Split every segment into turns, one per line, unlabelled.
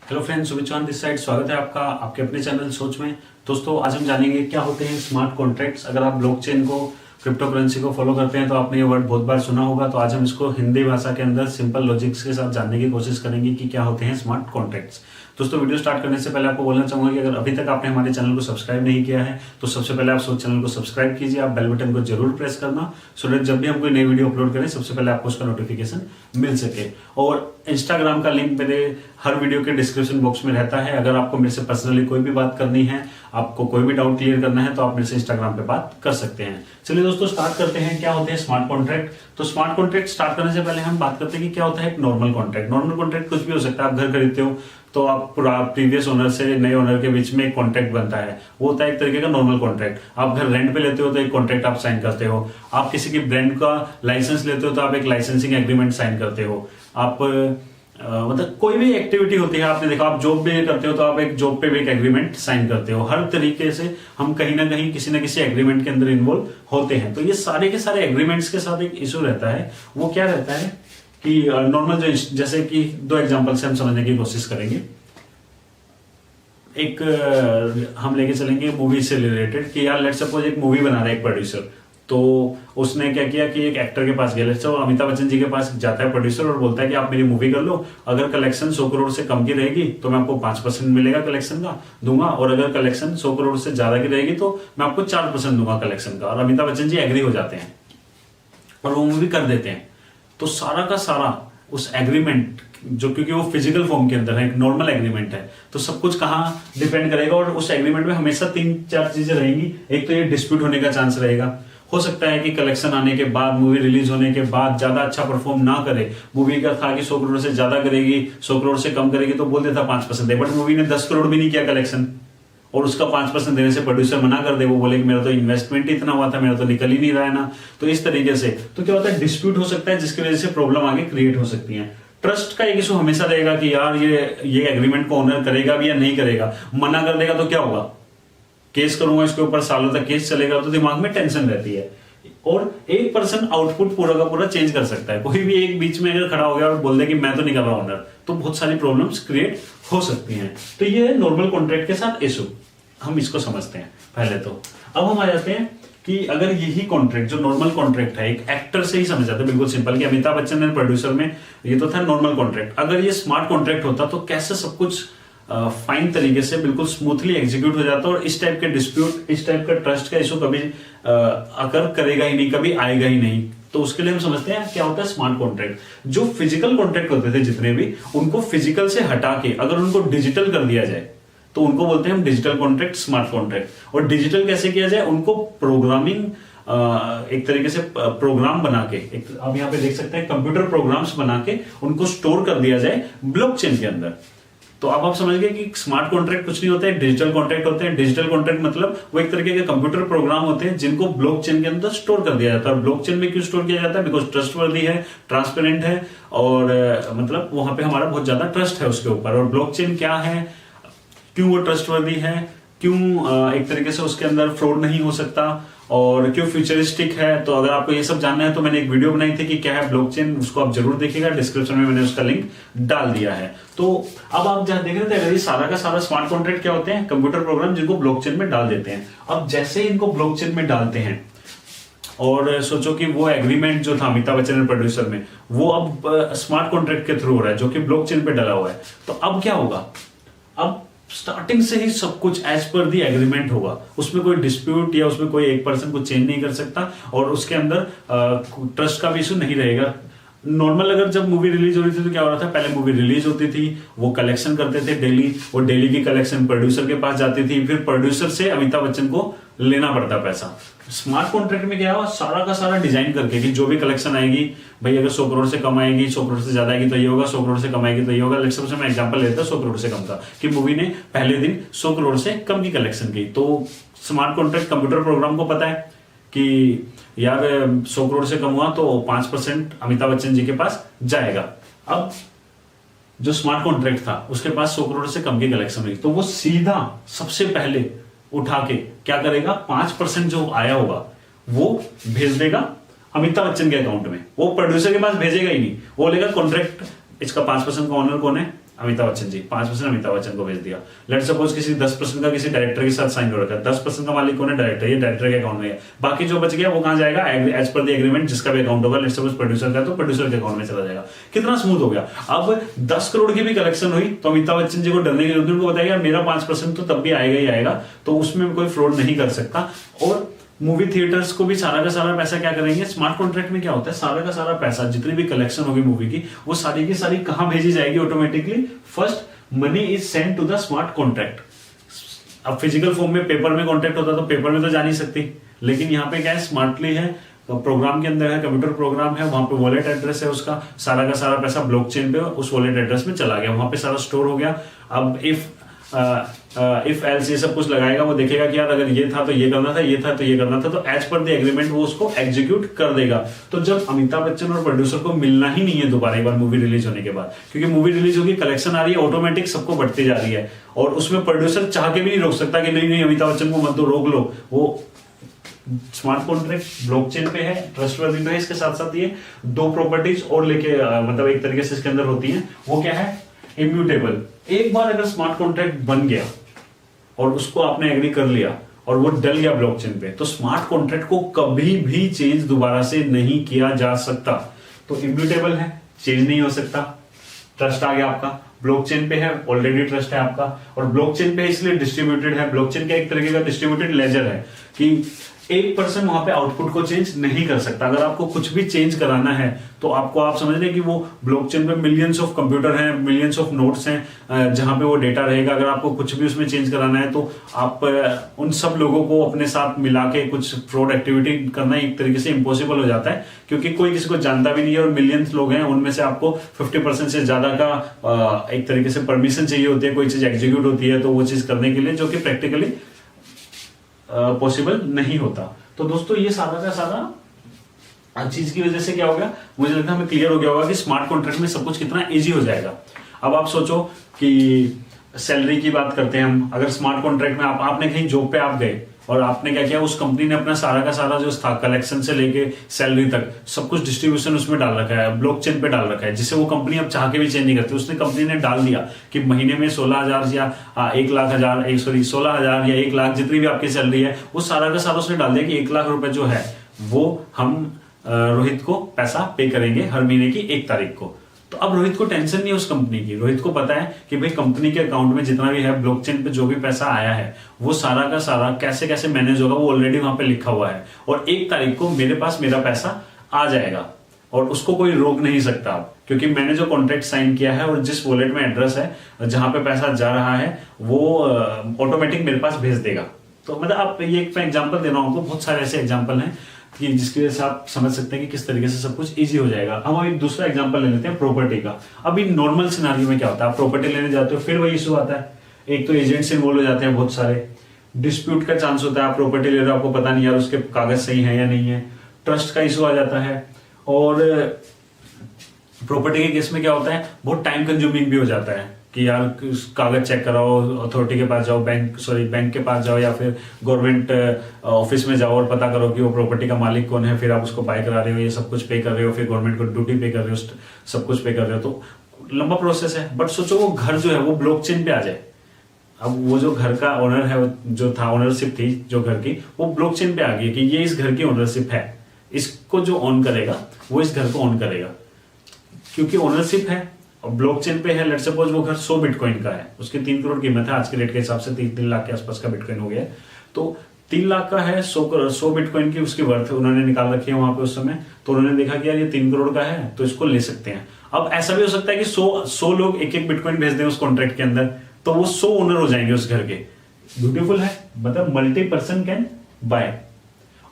Hello friends, Sumit Chauhan this side. स्वागत है आपका आपके अपने चैनल सोच में। दोस्तों, आज हम जानेंगे क्या होते हैं स्मार्ट कॉन्ट्रैक्ट्स। अगर आप ब्लॉकचेन को, क्रिप्टो करेंसी को फॉलो करते हैं तो आपने ये वर्ड बहुत बार सुना होगा। तो आज हम इसको हिंदी भाषा के अंदर सिंपल लॉजिक्स के साथ जानने की कोशिश करेंगे कि क्या होते हैं स्मार्ट कॉन्ट्रैक्ट्स। दोस्तों, वीडियो स्टार्ट करने से पहले आपको बोलना चाहूंगा कि अगर अभी तक आपने हमारे चैनल को सब्सक्राइब नहीं किया है तो सबसे पहले आप सोच चैनल को सब्सक्राइब कीजिए। आप बेल बटन को जरूर प्रेस करना सो दैट जब भी हम कोई नई वीडियो अपलोड करें सबसे पहले आपको उसका नोटिफिकेशन मिल सके। और इंस्टाग्राम का लिंक मेरे हर वीडियो के डिस्क्रिप्शन बॉक्स में रहता है। अगर आपको मेरे से पर्सनली कोई भी बात करनी है, आपको कोई भी डाउट क्लियर करना है तो आप मेरे से इंस्टाग्राम पे बात कर सकते हैं। चलिए दोस्तों, स्टार्ट करते हैं। क्या होते हैं स्मार्ट कॉन्ट्रैक्ट। तो स्मार्ट कॉन्ट्रैक्ट स्टार्ट करने से पहले हम बात करते हैं कि क्या होता है एक नॉर्मल कॉन्ट्रैक्ट। नॉर्मल कॉन्ट्रैक्ट कुछ भी हो सकता है। आप घर खरीदते हो तो आप प्रीवियस ओनर से नए ओनर के बीच में एक कॉन्ट्रैक्ट बनता है, वो होता है एक तरीके का नॉर्मल कॉन्ट्रैक्ट। आप घर रेंट पे लेते हो तो एक कॉन्ट्रैक्ट आप साइन करते हो। आप किसी की ब्रांड का लाइसेंस लेते हो तो आप एक लाइसेंसिंग एग्रीमेंट साइन करते हो। आप मतलब कोई भी एक्टिविटी होती है, आपने देखा, आप जॉब भी करते हो तो आप एक जॉब पे भी एक एग्रीमेंट साइन करते हो। हर तरीके से हम कहीं ना कहीं किसी ना किसी एग्रीमेंट के अंदर इन्वॉल्व होते हैं। तो ये सारे के सारे एग्रीमेंट्स के साथ एक इशू रहता है। वो क्या रहता है कि नॉर्मल जो, जैसे कि दो एग्जांपल से हम समझने की कोशिश करेंगे। एक हम लेके चलेंगे मूवी से रिलेटेड कि यार लेट सपोज एक मूवी बना रहा है एक प्रोड्यूसर। तो उसने क्या किया कि एक एक्टर के पास गया, लेट्स सपोज अमिताभ बच्चन जी के पास जाता है प्रोड्यूसर और बोलता है कि आप मेरी मूवी कर लो। अगर कलेक्शन 100 करोड़ से कम की रहेगी तो मैं आपको 5% मिलेगा कलेक्शन का दूंगा, और अगर कलेक्शन 100 करोड़ से ज्यादा की रहेगी तो मैं आपको 4% दूंगा कलेक्शन का। और अमिताभ बच्चन जी एग्री हो जाते हैं और वो मूवी कर देते हैं। तो सारा का सारा उस एग्रीमेंट जो, क्योंकि वो फिजिकल फॉर्म के अंदर है, एक नॉर्मल एग्रीमेंट है, तो सब कुछ कहाँ डिपेंड करेगा। और उस एग्रीमेंट में हमेशा 3-4 चीजें रहेंगी। एक तो ये डिस्प्यूट होने का चांस रहेगा। हो सकता है कि कलेक्शन आने के बाद, मूवी रिलीज होने के बाद ज्यादा अच्छा परफॉर्म ना करे। मूवी का था कि 100 करोड़ से ज्यादा करेगी, 100 करोड़ से कम करेगी तो बोल देता 5% है, बट मूवी ने 10 करोड़ भी नहीं किया कलेक्शन और उसका 5% देने से प्रोड्यूसर मना कर दे। वो बोले कि मेरा तो इन्वेस्टमेंट इतना हुआ था, मेरा तो निकल ही नहीं रहा है ना। तो इस तरीके से तो क्या होता है, डिस्प्यूट हो सकता है जिसकी वजह से प्रॉब्लम आगे क्रिएट हो सकती है। ट्रस्ट का एक इशू हमेशा रहेगा कि यार ये एग्रीमेंट को ऑनर करेगा भी या नहीं करेगा। मना कर देगा तो क्या होगा, केस करूंगा इसके ऊपर, सालों तक केस चलेगा। तो दिमाग में टेंशन रहती है। और एक पर्सन आउटपुट पूरा का पूरा चेंज कर सकता है। कोई भी एक बीच में अगर खड़ा हो गया और बोल दे कि मैं तो नहीं कर रहा ऑनर, तो बहुत सारी प्रॉब्लम्स क्रिएट हो सकती हैं। तो ये है नॉर्मल कॉन्ट्रैक्ट के साथ इशू, हम इसको समझते हैं पहले। तो अब हम आ जाते हैं कि अगर यही कॉन्ट्रैक्ट जो नॉर्मल कॉन्ट्रैक्ट है, एक एक्टर से ही समझ जाते हैं बिल्कुल सिंपल कि अमिताभ बच्चन ने प्रोड्यूसर में, ये तो था नॉर्मल कॉन्ट्रैक्ट। अगर ये स्मार्ट कॉन्ट्रैक्ट होता तो कैसे सब कुछ फाइन तरीके से बिल्कुल स्मूथली एग्जीक्यूट हो जाता और इस टाइप के डिस्प्यूट, इस टाइप का ट्रस्ट का इशू कभी अकर करेगा ही नहीं, कभी आएगा ही नहीं। तो उसके लिए हम समझते हैं क्या होता है स्मार्ट कॉन्ट्रैक्ट। जो फिजिकल कॉन्ट्रैक्ट होते थे जितने भी, उनको फिजिकल से हटा के अगर उनको डिजिटल कर दिया जाए तो उनको बोलते हैं हम डिजिटल कॉन्ट्रैक्ट, स्मार्ट कॉन्ट्रैक्ट। और डिजिटल कैसे किया जाए, उनको प्रोग्रामिंग एक तरीके से प्रोग्राम बना के, आप यहाँ पे देख सकते हैं कंप्यूटर प्रोग्राम्स बना के उनको स्टोर कर दिया जाए ब्लॉकचेन के अंदर। तो अब आप समझ गए कि स्मार्ट कॉन्ट्रैक्ट कुछ नहीं होता है, डिजिटल कॉन्ट्रैक्ट होते हैं। डिजिटल कॉन्ट्रैक्ट मतलब वो एक तरीके के कंप्यूटर प्रोग्राम होते हैं जिनको ब्लॉकचेन के अंदर स्टोर कर दिया जाता है। ब्लॉकचेन में क्यों स्टोर किया जाता है, बिकॉज ट्रस्टवर्दी है, ट्रांसपेरेंट है, और मतलब वहां पे हमारा बहुत ज्यादा ट्रस्ट है उसके ऊपर। और ब्लॉकचेन क्या है, क्यों वो ट्रस्टवर्दी है, क्यों एक तरीके से उसके अंदर फ्रॉड नहीं हो सकता, और क्यों फ्यूचरिस्टिक है। तो अगर आपको ये सब जानना है तो मैंने एक वीडियो बनाई थी कि क्या है ब्लॉकचेन, उसको आप जरूर देखिएगा। डिस्क्रिप्शन में मैंने उसका लिंक डाल दिया है। तो अब आप जहां देख रहे थे, अगर ये सारा का सारा स्मार्ट कॉन्ट्रैक्ट क्या होते हैं, कंप्यूटर प्रोग्राम जिनको ब्लॉकचेन में डाल देते हैं। अब जैसे ही इनको ब्लॉकचेन में डालते हैं, और सोचो कि वो एग्रीमेंट जो था अमिताभ बच्चन प्रोड्यूसर में, वो अब स्मार्ट कॉन्ट्रैक्ट के थ्रू हो रहा है जो कि ब्लॉकचेन पे डाला हुआ है। तो अब क्या होगा, अब स्टार्टिंग से ही सब कुछ एज पर दी एग्रीमेंट होगा। उसमें कोई डिस्प्यूट या उसमें कोई एक पर्सन को चेंज नहीं कर सकता, और उसके अंदर ट्रस्ट का भी इशू नहीं रहेगा। नॉर्मल अगर जब मूवी रिलीज हो रही थी तो क्या हो रहा था, पहले मूवी रिलीज होती थी, वो कलेक्शन करते थे डेली, और डेली की कलेक्शन प्रोड्यूसर के पास जाती थी, फिर प्रोड्यूसर से अमिताभ बच्चन को लेना पड़ता पैसा। स्मार्ट कॉन्ट्रैक्ट में क्या हुआ, सारा का सारा डिजाइन करके कि जो भी कलेक्शन आएगी, भाई अगर 100 करोड़ से कम आएगी, 100 करोड़ से ज्यादा आएगी तो ये होगा, 100 करोड़ से कम आएगी तो ये होगा। लेट्स सपोज मैं एग्जांपल लेता हूं 100 करोड़ से कम का, कि मूवी ने पहले दिन 100 करोड़ से कम की कलेक्शन की। तो स्मार्ट कॉन्ट्रैक्ट कंप्यूटर प्रोग्राम को पता है कि यार 100 करोड़ से कम हुआ तो 5% अमिताभ बच्चन जी के पास जाएगा। अब जो स्मार्ट कॉन्ट्रैक्ट था उसके पास 100 करोड़ से कम की कलेक्शन हुई, तो वो सीधा सबसे पहले उठा के क्या करेगा, 5% जो आया होगा वो भेज देगा अमिताभ बच्चन के अकाउंट में। वो प्रोड्यूसर के पास भेजेगा ही नहीं, वो लेगा कॉन्ट्रैक्ट, इसका 5% का ऑनर कौन है, अमिताभ बच्चन जी, 5% अमिताभ बच्चन को भेज दिया। लेट सपोज किसी 10% का किसी डायरेक्टर के साथ साइन हो रखा है, 10% का मालिक कौन है? डायरेक्टर, ये डायरेक्टर के अकाउंट में है। बाकी जो बच गया वो कहां जाएगा? एज पर द एग्रीमेंट जिसका भी अकाउंट होगा, लेट सपोज प्रोड्यूसर का, तो प्रोड्यूसर के अकाउंट में चला जाएगा। कितना स्मूथ हो गया। अब 10 करोड़ की भी कलेक्शन हुई तो अमिताभ बच्चन जी को डरने की जरूरत नहीं, उनको बताया मेरा 5% तो तब भी आएगा ही आएगा, तो उसमें कोई फ्रॉड नहीं कर सकता। और मूवी थिएटर्स को भी सारा का सारा पैसा क्या करेंगे? स्मार्ट कॉन्ट्रैक्ट में क्या होता है, सारा का सारा पैसा जितनी भी कलेक्शन होगी मूवी की, वो सारी की सारी कहां भेजी जाएगी automatically? First money is send to the smart contract. अब फिजिकल फॉर्म में पेपर में कॉन्ट्रैक्ट होता तो पेपर में तो जा नहीं सकती, लेकिन यहाँ पे क्या है, स्मार्टली है, प्रोग्राम के अंदर है, कंप्यूटर प्रोग्राम है, वहां पे वॉलेट एड्रेस है, उसका सारा का सारा पैसा ब्लॉकचेन पे उस वॉलेट एड्रेस में चला गया, वहां पे सारा स्टोर हो गया। अब इफ एल्स ये सब कुछ लगाएगा, वो देखेगा कि यार अगर ये था तो ये करना था, ये था तो ये करना था, तो एज पर द एग्रीमेंट वो उसको एग्जीक्यूट कर देगा। तो जब अमिताभ बच्चन और प्रोड्यूसर को मिलना ही नहीं है दोबारा एक बार मूवी रिलीज होने के बाद, क्योंकि मूवी रिलीज होगी, कलेक्शन आ रही है, ऑटोमेटिक सबको बढ़ती जा रही है, और उसमें प्रोड्यूसर चाह के भी नहीं रोक सकता कि नहीं नहीं अमिताभ बच्चन को मत दो, रोक लो। वो स्मार्ट कॉन्ट्रैक्ट ब्लॉकचेन पे है, ट्रस्टवर्दी पे है। इसके साथ साथ ये दो प्रॉपर्टीज और लेके मतलब एक तरीके से इसके अंदर होती है, वो क्या है? इम्यूटेबल। एक बार अगर स्मार्ट कॉन्ट्रैक्ट बन गया और उसको आपने एग्री कर लिया और वो डल गया ब्लॉकचेन पे, तो स्मार्ट कॉन्ट्रैक्ट को कभी भी चेंज दोबारा से नहीं किया जा सकता। तो इम्यूटेबल है, चेंज नहीं हो सकता। ट्रस्ट आ गया आपका, ब्लॉकचेन पे है, ऑलरेडी ट्रस्ट है आपका, और ब्लॉकचेन पे इसलिए डिस्ट्रीब्यूटेड है। ब्लॉकचेन का एक तरीके का डिस्ट्रीब्यूटेड लेजर है कि एक पर्सन वहां पे आउटपुट को चेंज नहीं कर सकता। अगर आपको कुछ भी चेंज कराना है तो आपको, आप समझ रहे कि वो ब्लॉकचेन पे मिलियंस ऑफ कंप्यूटर हैं, मिलियंस ऑफ नोट्स हैं जहां पे वो डेटा रहेगा। अगर आपको कुछ भी उसमें चेंज कराना है तो आप उन सब लोगों को अपने साथ मिला के कुछ फ्रॉड एक्टिविटी करना एक तरीके से इम्पॉसिबल हो जाता है, क्योंकि कोई किसी को जानता भी नहीं है और मिलियंस लोग हैं, उनमें से आपको 50% से ज्यादा का एक तरीके से परमिशन चाहिए होती है कोई चीज एग्जीक्यूट होती है तो वो चीज करने के लिए, जो कि प्रैक्टिकली पॉसिबल नहीं होता। तो दोस्तों ये सारा का सारा चीज की वजह से क्या हो गया, मुझे लगता है हमें क्लियर हो गया होगा कि स्मार्ट कॉन्ट्रैक्ट में सब कुछ कितना इजी हो जाएगा। अब आप सोचो कि सैलरी की बात करते हैं हम, अगर स्मार्ट कॉन्ट्रैक्ट में आपने कहीं जॉब पे आप गए और आपने क्या किया, उस कंपनी ने अपना सारा का सारा जो था कलेक्शन से लेके सैलरी तक सब कुछ डिस्ट्रीब्यूशन उसमें डाल रखा है, ब्लॉकचेन पे डाल रखा है, जिसे वो कंपनी अब चाह के भी चेंज नहीं करती। उसने कंपनी ने डाल दिया कि महीने में 16,000 या 16,000 या 1 लाख जितनी भी आपकी सैलरी है, वो सारा का सारा उसने डाल दिया कि 1 लाख रुपए जो है वो हम रोहित को पैसा पे करेंगे हर महीने की 1 तारीख को। तो अब रोहित को टेंशन नहीं है उस कंपनी की। रोहित को पता है कि भाई कंपनी के अकाउंट में जितना भी है, ब्लॉकचेन पे जो भी पैसा आया है, वो सारा का सारा कैसे कैसे मैनेज होगा वो ऑलरेडी वहां पे लिखा हुआ है, और 1 तारीख को मेरे पास मेरा पैसा आ जाएगा और उसको कोई रोक नहीं सकता अब, क्योंकि मैंने जो कॉन्ट्रैक्ट साइन किया है और जिस वॉलेट में एड्रेस है जहां पे पैसा जा रहा है वो ऑटोमेटिक मेरे पास भेज देगा। तो मतलब आप ये एक एग्जाम्पल दे रहा हूं आपको, बहुत सारे ऐसे एग्जाम्पल हैं कि जिसकी वजह से आप समझ सकते हैं कि किस तरीके से सब कुछ इजी हो जाएगा। हम एक दूसरा एग्जांपल ले लेते हैं प्रॉपर्टी का। अभी नॉर्मल सिनारियो में क्या होता है, आप प्रॉपर्टी लेने जाते हो, फिर वही इशू आता है, एक तो एजेंट्स इन्वॉल्व हो जाते हैं बहुत सारे, डिस्प्यूट का चांस होता है, आप प्रॉपर्टी ले रहे हो आपको पता नहीं यार उसके कागज सही है या नहीं है, ट्रस्ट का इशू आ जाता है, और प्रॉपर्टी के केस में क्या होता है, बहुत टाइम कंज्यूमिंग भी हो जाता है कि यार कागज चेक कराओ, अथॉरिटी के पास जाओ, बैंक के पास जाओ या फिर गवर्नमेंट ऑफिस में जाओ और पता करो कि वो प्रॉपर्टी का मालिक कौन है, फिर आप उसको बाय करा रहे हो, ये सब कुछ पे कर रहे हो, फिर गवर्नमेंट को ड्यूटी पे कर रहे हो, सब कुछ पे कर रहे हो, तो लंबा प्रोसेस है। बट सोचो वो घर जो है वो ब्लॉकचेन पे आ जाए, अब वो जो घर का ओनर है, जो था ओनरशिप थी जो घर की, वो ब्लॉकचेन पे आ गई कि ये इस घर की ओनरशिप है, इसको जो ऑन करेगा वो इस घर को ऑन करेगा, क्योंकि ओनरशिप है और ब्लॉकचेन पे है। लेट्स सपोज वो घर 100 बिटकॉइन का है, उसकी 3 करोड़ कीमत है, आज के रेट के हिसाब से 3 लाख के आसपास का बिटकॉइन हो गया है, तो 3 लाख का है, 100 बिटकॉइन की उसकी वर्थ उन्होंने निकाल रखी है वहां पे उस समय, तो उन्होंने देखा कि यार ये 3 करोड़ का है तो इसको ले सकते हैं। अब ऐसा भी हो सकता है कि 100 लोग एक बिटकॉइन भेज दें उस कॉन्ट्रैक्ट के अंदर, तो वो 100 ओनर हो जाएंगे उस घर के। ब्यूटीफुल है, मतलब मल्टी पर्सन कैन बाय।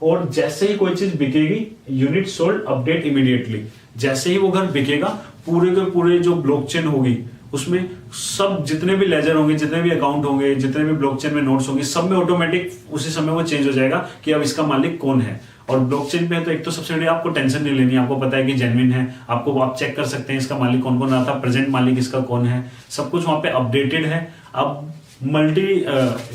और जैसे ही कोई चीज बिकेगी, यूनिट सोल्ड अपडेट इमीडिएटली, जैसे ही वो घर बिकेगा, पूरे के पूरे जो ब्लॉकचेन होगी उसमें सब जितने भी लेजर होंगे, जितने भी अकाउंट होंगे, जितने भी ब्लॉकचेन में नोट्स होंगे, सब में ऑटोमेटिक उसी समय वो चेंज हो जाएगा कि अब इसका मालिक कौन है। और ब्लॉकचेन पे है तो एक तो सबसे बड़ी आपको टेंशन नहीं लेनी, आपको पता है कि जेन्युइन है, आपको आप चेक कर सकते हैं इसका मालिक कौन कौन आता, प्रेजेंट मालिक इसका कौन है, सब कुछ वहां पे अपडेटेड है। अब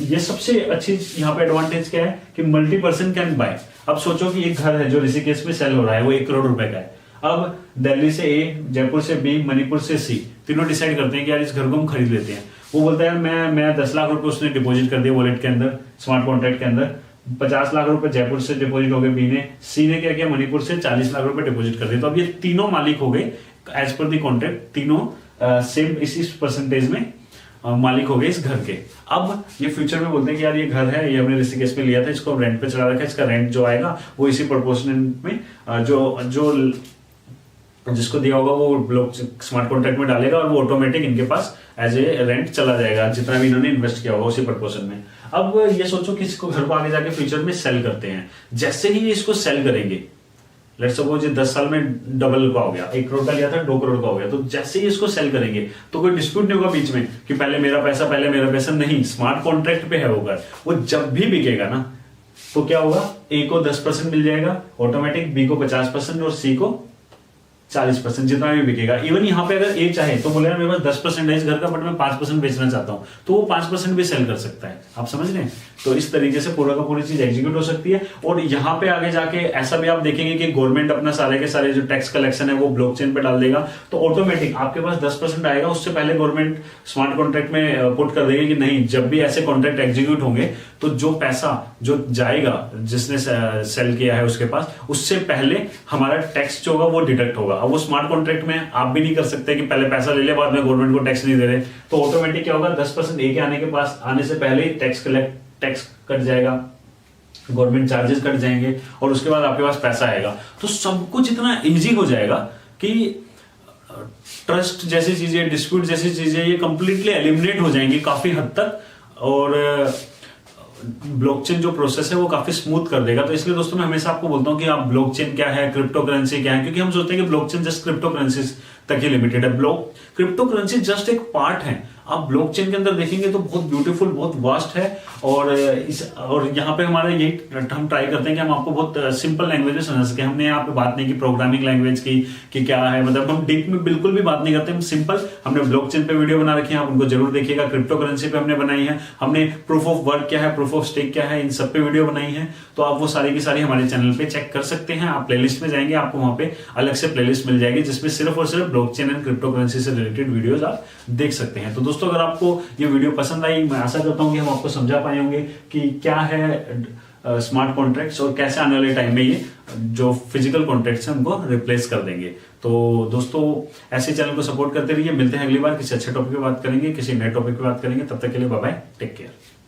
ये सबसे अच्छी यहाँ पे एडवांटेज क्या है कि मल्टी पर्सन कैन बाय। अब सोचो कि एक घर है जो ऋषिकेश में सेल हो रहा है, वो 1 करोड़ रुपए का है। अब दिल्ली से ए, जयपुर से बी, मणिपुर से सी, तीनों डिसाइड करते हैं कि यार इस घर को हम खरीद लेते हैं। वो बोलता है यार मैं 10 लाख रुपए उसने डिपॉजिट कर दिया वॉलेट के अंदर, स्मार्ट कॉन्ट्रैक्ट के अंदर, 50 लाख रुपए जयपुर से डिपॉजिट हो गए बी ने, सी ने क्या किया मणिपुर से 40 लाख रुपए डिपॉजिट कर दिया। तो अब ये तीनों मालिक हो गए एज पर दी कॉन्ट्रैक्ट, तीनों सेम इसी परसेंटेज में मालिक हो गए इस घर के। अब ये फ्यूचर में बोलते हैं कि यार ये घर है, ये हमने ऋषिकेश में लिया था, इसको रेंट पे चढ़ा रखा है, इसका रेंट जो आएगा वो इसी प्रोपोर्शनल में जो जिसको दिया होगा वो लोग स्मार्ट कॉन्ट्रैक्ट में डालेगा और वो ऑटोमेटिक इनके पास एज ए रेंट चला जाएगा, जितना भी इन्होंने इन्वेस्ट किया होगा उसी प्रोपोर्शन में। अब ये सोचो कि इसको घर को आगे जाके फ्यूचर में सेल करते हैं। जैसे ही ये इसको सेल करेंगे, लेट्स सपोज ये 10 साल में डबल का हो गया, 1 करोड़ का लिया था 2 करोड़ का हो गया, तो जैसे ही इसको सेल करेंगे तो कोई डिस्प्यूट नहीं होगा बीच में कि पहले मेरा पैसा नहीं, स्मार्ट कॉन्ट्रैक्ट पे है वो घर। वो जब भी बिकेगा ना तो क्या होगा, ए को 10% मिल जाएगा ऑटोमेटिक, बी को 50% और सी को 40%, जितना भी बिकेगा। इवन यहाँ पे अगर ए चाहे तो बोले मेरे पास 10% है इस घर का बट मैं 5% बेचना चाहता हूं, तो वो 5% भी सेल कर सकता है। आप समझ रहे हैं? तो इस तरीके से पूरा का पूरी चीज एग्जीक्यूट हो सकती है। और यहाँ पे आगे जाके ऐसा भी आप देखेंगे कि गवर्नमेंट अपना सारे के सारे जो टैक्स कलेक्शन है वो ब्लॉकचेन पे डाल देगा, तो ऑटोमेटिक आपके पास 10% आएगा, उससे पहले गवर्नमेंट स्मार्ट कॉन्ट्रैक्ट में पुट कर देगी कि नहीं, जब भी ऐसे कॉन्ट्रैक्ट एग्जीक्यूट होंगे तो जो पैसा जो जाएगा जिसने सेल किया है उसके पास, उससे पहले हमारा टैक्स जो होगा वो डिडक्ट होगा। अब वो स्मार्ट कॉन्ट्रैक्ट में आप भी नहीं कर सकते कि पहले पैसा ले लिया बाद में गवर्नमेंट को टैक्स नहीं दे रहे, तो ऑटोमेटिक क्या होगा, 10% ए के आने के पास आने से पहले ही टैक्स कट जाएगा, गवर्नमेंट चार्जेस कट जाएंगे और उसके बाद आपके पास पैसा आएगा। तो सब कुछ इतना इजी हो जाएगा कि ट्रस्ट जैसी चीजें, डिस्प्यूट जैसी चीजें ये कंप्लीटली एलिमिनेट हो जाएंगी काफी हद तक, और ब्लॉकचेन जो प्रोसेस है वो काफी स्मूथ कर देगा। तो इसलिए दोस्तों मैं हमेशा आपको बोलता हूं कि आप ब्लॉकचेन क्या है, क्रिप्टो करेंसी क्या है, क्योंकि हम सोचते हैं कि ब्लॉकचेन जस्ट क्रिप्टो करेंसी तक ही लिमिटेड है। क्रिप्टो करेंसी जस्ट एक पार्ट है। आप ब्लॉकचेन के अंदर देखेंगे तो बहुत ब्यूटीफुल, बहुत वास्ट है, और यहाँ पे हमारा यही हम ट्राई करते हैं कि हम आपको बहुत सिंपल लैंग्वेज में समझा सके। हमने यहाँ पे बात नहीं की प्रोग्रामिंग लैंग्वेज की कि क्या है, मतलब हम डीप में बिल्कुल भी बात नहीं करते, हम सिंपल। हमने ब्लॉकचेन पे वीडियो बना रखी है, आप उनको जरूर देखिएगा। क्रिप्टो करेंसी पे हमने बनाई है, हमने प्रूफ ऑफ वर्क क्या है, प्रूफ ऑफ स्टेक क्या है, इन सब पे वीडियो बनाई है। तो आप वो सारी की सारी हमारे चैनल पे चेक कर सकते हैं। आप प्लेलिस्ट में जाएंगे, आपको वहां पे अलग से प्लेलिस्ट मिल जाएगी जिसमें सिर्फ और सिर्फ ब्लॉकचेन एंड क्रिप्टो करेंसी से रिलेटेड वीडियोस आप देख सकते हैं। तो दोस्तों अगर आपको ये वीडियो पसंद आई, मैं आशा करता हूं कि हम आपको समझा पाए होंगे कि क्या है स्मार्ट कॉन्ट्रैक्ट्स और कैसे आने वाले टाइम में ये जो फिजिकल कॉन्ट्रैक्ट्स हैं उनको रिप्लेस कर देंगे। तो दोस्तों ऐसे चैनल को सपोर्ट करते रहिए। मिलते हैं अगली बार किसी अच्छे टॉपिक पे बात करेंगे, किसी नए टॉपिक पे बात करेंगे। तब तक के लिए बाय बाय, टेक केयर।